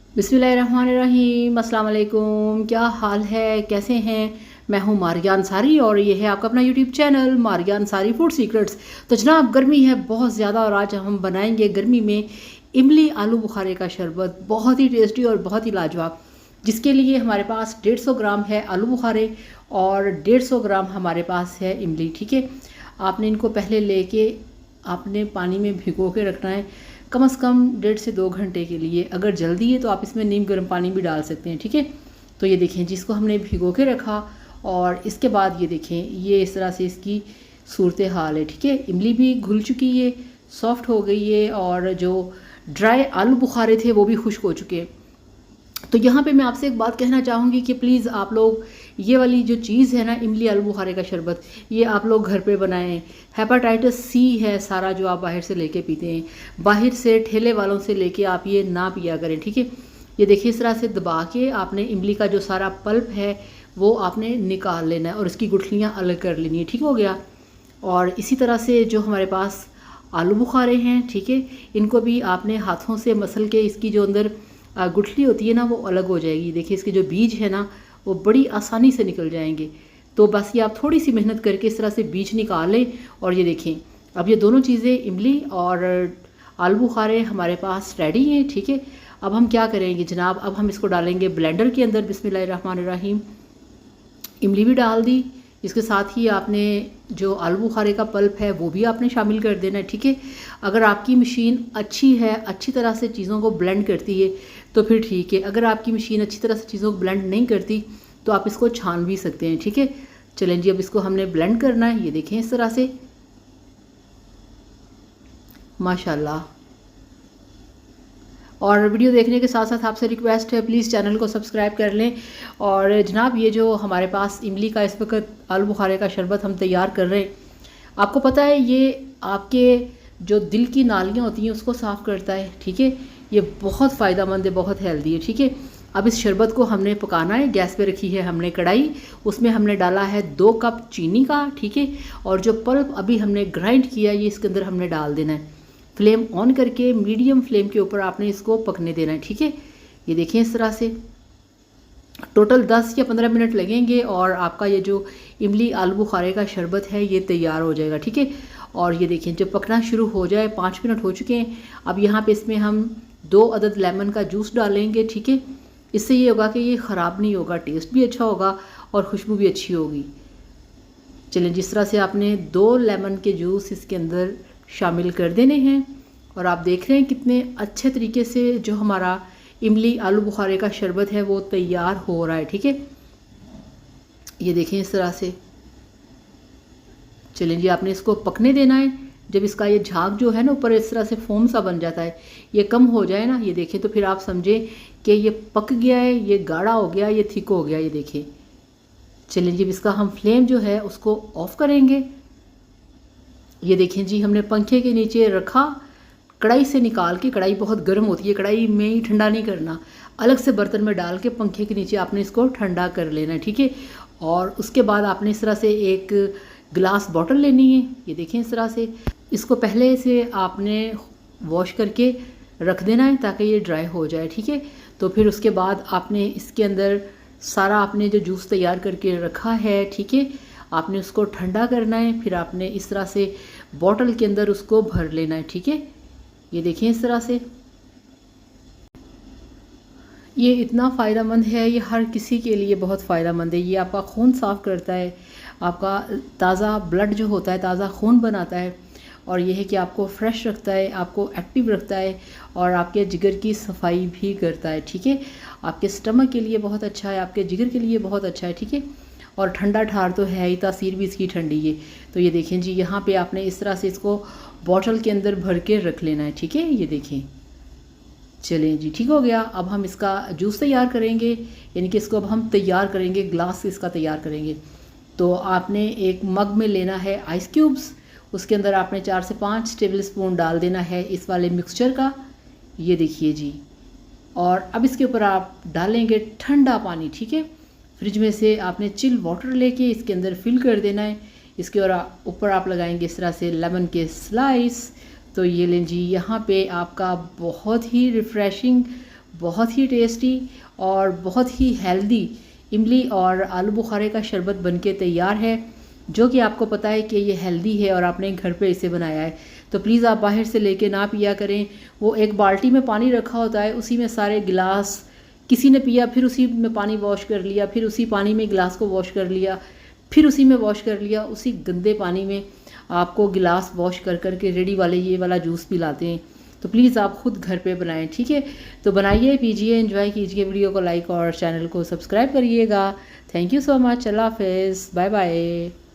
बिस्मिल्लाहिर्रहमानिर्रहीम, अस्सलाम वालेकुम। क्या हाल है, कैसे हैं? मैं हूं मारिया अंसारी और ये है आपका अपना YouTube channel Maria Ansari food secrets. तो जनाब गर्मी है बहुत ज़्यादा और आज हम बनाएंगे गर्मी में इमली आलू बुखारे का शरबत, बहुत ही टेस्टी और बहुत ही लाजवाब। जिसके लिए हमारे पास 150 ग्राम है आलू बुखारे और 150 ग्राम हमारे पास है इमली। ठीक है, आपने इनको पहले लेके आपने पानी में भिगो के रखना है कम से कम 1.5 से 2 घंटे के लिए। अगर जल्दी है तो आप इसमें नीम गर्म पानी भी डाल सकते हैं। ठीक है, तो ये देखें जिसको हमने भिगो के रखा और इसके बाद ये देखें ये इस तरह से इसकी सूरत हाल है। ठीक है, इमली भी घुल चुकी है, सॉफ्ट हो गई है और जो ड्राई आलू बुखारे थे वो भी खुश्क हो चुके हैं। तो यहाँ पे मैं आपसे एक बात कहना चाहूँगी कि प्लीज़ आप लोग ये वाली जो चीज़ है ना इमली आलू बुखारे का शरबत, ये आप लोग घर पे बनाएं। हेपेटाइटिस सी है सारा जो आप बाहर से लेके पीते हैं, बाहर से ठेले वालों से लेके आप ये ना पिया करें। ठीक है, ये देखिए इस तरह से दबा के आपने इमली का जो सारा पल्प है वो आपने निकाल लेना है और इसकी गुठलियाँ अलग कर लेनी है। ठीक हो गया। और इसी तरह से जो हमारे पास आलू बुखारे हैं, ठीक है, इनको भी आपने हाथों से मसल के इसकी जो अंदर गुठली होती है ना वो अलग हो जाएगी। देखिए इसके जो बीज है ना वो बड़ी आसानी से निकल जाएंगे। तो बस ये आप थोड़ी सी मेहनत करके इस तरह से बीज निकाल लें। और ये देखें अब ये दोनों चीज़ें इमली और आलू बुखारे हमारे पास रेडी हैं। ठीक है, अब हम क्या करेंगे जनाब, अब हम इसको डालेंगे ब्लेंडर के अंदर। बिस्मिल्लाहिर्रहमानिर्रहीम। इमली भी डाल दी, इसके साथ ही आपने जो आलू बुखारे का पल्प है वो भी आपने शामिल कर देना है। ठीक है, अगर आपकी मशीन अच्छी है, अच्छी तरह से चीज़ों को ब्लेंड करती है तो फिर ठीक है। अगर आपकी मशीन अच्छी तरह से चीज़ों को ब्लेंड नहीं करती तो आप इसको छान भी सकते हैं। ठीक है, चलें जी अब इसको हमने ब्लेंड करना है। ये देखें इस तरह से माशाल्लाह। और वीडियो देखने के साथ साथ आपसे रिक्वेस्ट है प्लीज़ चैनल को सब्सक्राइब कर लें। और जनाब ये जो हमारे पास इमली का इस वक्त आलू बुखारे का शरबत हम तैयार कर रहे हैं, आपको पता है ये आपके जो दिल की नालियाँ होती हैं उसको साफ़ करता है। ठीक है, ये बहुत फ़ायदेमंद है, बहुत हेल्दी है। ठीक है, अब इस शरबत को हमने पकाना है। गैस पे रखी है हमने कढ़ाई, उसमें हमने डाला है 2 कप चीनी का। ठीक है, और जो पल्प अभी हमने ग्राइंड किया ये इसके अंदर हमने डाल देना है। फ्लेम ऑन करके मीडियम फ्लेम के ऊपर आपने इसको पकने देना है। ठीक है, ये देखें इस तरह से टोटल 10 या 15 मिनट लगेंगे और आपका ये जो इमली आलू बुखारे का शरबत है ये तैयार हो जाएगा। ठीक है, और ये देखें जब पकना शुरू हो जाए 5 मिनट हो चुके हैं। अब यहाँ पे इसमें हम 2 अदद लेमन का जूस डालेंगे। ठीक है, इससे ये होगा कि ये ख़राब नहीं होगा, टेस्ट भी अच्छा होगा और खुशबू भी अच्छी होगी। चलें जिस तरह से आपने 2 लेमन के जूस इसके अंदर शामिल कर देने हैं और आप देख रहे हैं कितने अच्छे तरीके से जो हमारा इमली आलू बुखारे का शरबत है वो तैयार हो रहा है। ठीक है, ये देखें इस तरह से। चलें जी आपने इसको पकने देना है। जब इसका ये झाग जो है ना ऊपर इस तरह से फोम सा बन जाता है, ये कम हो जाए ना, ये देखें तो फिर आप समझें कि ये पक गया है, ये गाढ़ा हो गया, ये थिक हो गया। ये देखें। चलें जी इसका हम फ्लेम जो है उसको ऑफ करेंगे। ये देखें जी हमने पंखे के नीचे रखा, कढ़ाई से निकाल के, कढ़ाई बहुत गर्म होती है, कढ़ाई में ही ठंडा नहीं करना, अलग से बर्तन में डाल के पंखे के नीचे आपने इसको ठंडा कर लेना है। ठीक है, और उसके बाद आपने इस तरह से एक गिलास बॉटल लेनी है। ये देखें इस तरह से इसको पहले से आपने वॉश करके रख देना है ताकि ये ड्राई हो जाए। ठीक है, तो फिर उसके बाद आपने इसके अंदर सारा आपने जो जूस तैयार करके रखा है, ठीक है, आपने उसको ठंडा करना है। फिर आपने इस तरह से बॉटल के अंदर उसको भर लेना है। ठीक है, ये देखें इस तरह से ये इतना फ़ायदेमंद है, ये हर किसी के लिए बहुत फ़ायदेमंद है। ये आपका खून साफ़ करता है, आपका ताज़ा ब्लड जो होता है ताज़ा खून बनाता है और ये है कि आपको फ्रेश रखता है, आपको एक्टिव रखता है और आपके जिगर की सफाई भी करता है। ठीक है, आपके स्टमक के लिए बहुत अच्छा है, आपके जिगर के लिए बहुत अच्छा है। ठीक है, और ठंडा ठार तो है ही, तासीर भी इसकी ठंडी है। तो ये देखें जी यहाँ पे आपने इस तरह से इसको बॉटल के अंदर भर के रख लेना है। ठीक है, ये देखें। चलें जी ठीक हो गया। अब हम इसका जूस तैयार करेंगे, यानी कि इसको अब हम तैयार करेंगे, ग्लास से इसका तैयार करेंगे। तो आपने एक मग में लेना है आइस क्यूब्स, उसके अंदर आपने 4 से 5 टेबल स्पून डाल देना है इस वाले मिक्सचर का। ये देखिए जी, और अब इसके ऊपर आप डालेंगे ठंडा पानी। ठीक है, फ्रिज में से आपने चिल वाटर लेके इसके अंदर फिल कर देना है। इसके ऊपर आप लगाएंगे इस तरह से लेमन के स्लाइस। तो ये लें जी, यहाँ पे आपका बहुत ही रिफ़्रेशिंग, बहुत ही टेस्टी और बहुत ही हेल्दी इमली और आलू बुखारे का शरबत बनके तैयार है, जो कि आपको पता है कि ये हेल्दी है और आपने घर पे इसे बनाया है। तो प्लीज़ आप बाहर से लेके ना पिया करें। वो एक बाल्टी में पानी रखा होता है, उसी में सारे गिलास किसी ने पिया, फिर उसी में पानी वॉश कर लिया, फिर उसी पानी में गिलास को वॉश कर लिया, फिर उसी में वॉश कर लिया, उसी गंदे पानी में आपको गिलास वॉश कर कर के रेडी वाले ये वाला जूस पिलाते हैं। तो प्लीज़ आप खुद घर पे बनाएं, ठीक है। तो बनाइए, पीजिए, एंजॉय कीजिए। वीडियो को लाइक और चैनल को सब्सक्राइब करिएगा। Thank you so much. अल्लाह हाफिज़, बाय बाय।